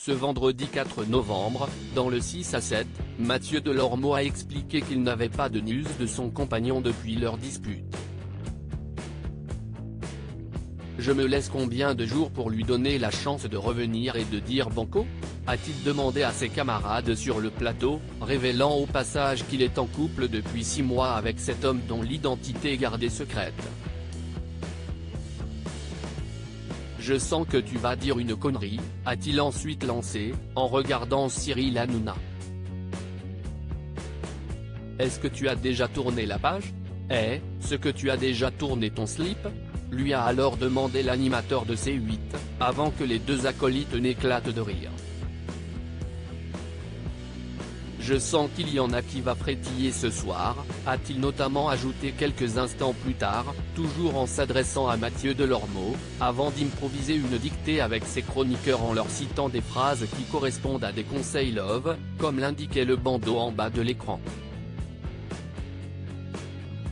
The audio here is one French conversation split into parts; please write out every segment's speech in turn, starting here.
Ce vendredi 4 novembre, dans le 6 à 7, Mathieu Delormeau a expliqué qu'il n'avait pas de news de son compagnon depuis leur dispute. Je me laisse combien de jours pour lui donner la chance de revenir et de dire banco ? A-t-il demandé à ses camarades sur le plateau, révélant au passage qu'il est en couple depuis 6 mois avec cet homme dont l'identité est gardée secrète. Je sens que tu vas dire une connerie, a-t-il ensuite lancé, en regardant Cyril Hanouna. Est-ce que tu as déjà tourné la page ? Ce que tu as déjà tourné ton slip ? Lui a alors demandé l'animateur de C8, avant que les deux acolytes n'éclatent de rire. Je sens qu'il y en a qui va frétiller ce soir, a-t-il notamment ajouté quelques instants plus tard, toujours en s'adressant à Mathieu Delormeau, avant d'improviser une dictée avec ses chroniqueurs en leur citant des phrases qui correspondent à des conseils love, comme l'indiquait le bandeau en bas de l'écran.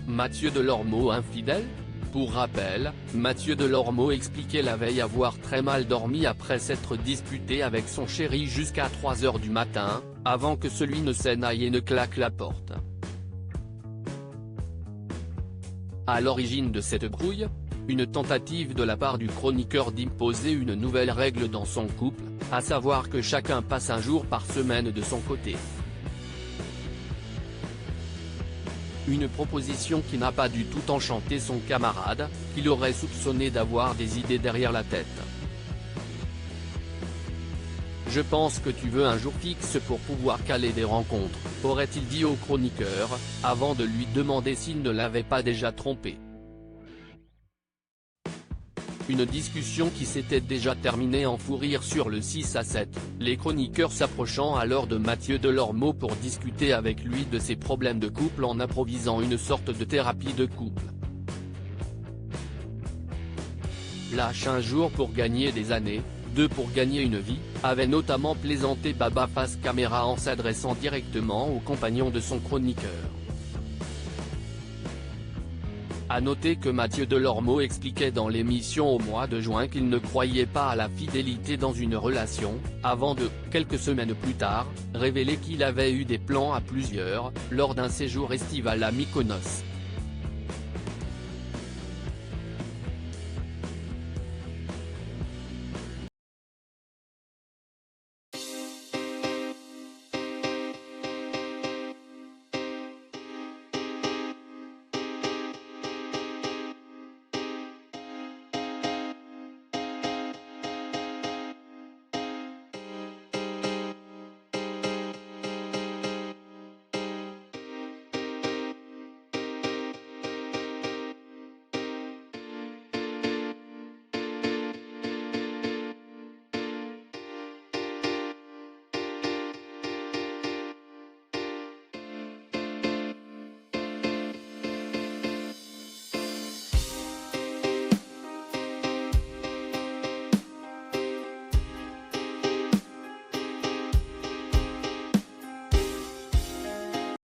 Mathieu Delormeau infidèle ? Pour rappel, Mathieu Delormeau expliquait la veille avoir très mal dormi après s'être disputé avec son chéri jusqu'à 3 h du matin, avant que celui ne s'en aille et ne claque la porte. À l'origine de cette brouille, une tentative de la part du chroniqueur d'imposer une nouvelle règle dans son couple, à savoir que chacun passe un jour par semaine de son côté. Une proposition qui n'a pas du tout enchanté son camarade, qu'il aurait soupçonné d'avoir des idées derrière la tête. Je pense que tu veux un jour fixe pour pouvoir caler des rencontres, aurait-il dit au chroniqueur, avant de lui demander s'il ne l'avait pas déjà trompé. Une discussion qui s'était déjà terminée en fou rire sur le 6 à 7, les chroniqueurs s'approchant alors de Mathieu Delormeau pour discuter avec lui de ses problèmes de couple en improvisant une sorte de thérapie de couple. Lâche un jour pour gagner des années, 2 pour gagner une vie, avait notamment plaisanté Baba face caméra en s'adressant directement au compagnon de son chroniqueur. A noter que Mathieu Delormeau expliquait dans l'émission au mois de juin qu'il ne croyait pas à la fidélité dans une relation, avant de, quelques semaines plus tard, révéler qu'il avait eu des plans à plusieurs, lors d'un séjour estival à Mykonos.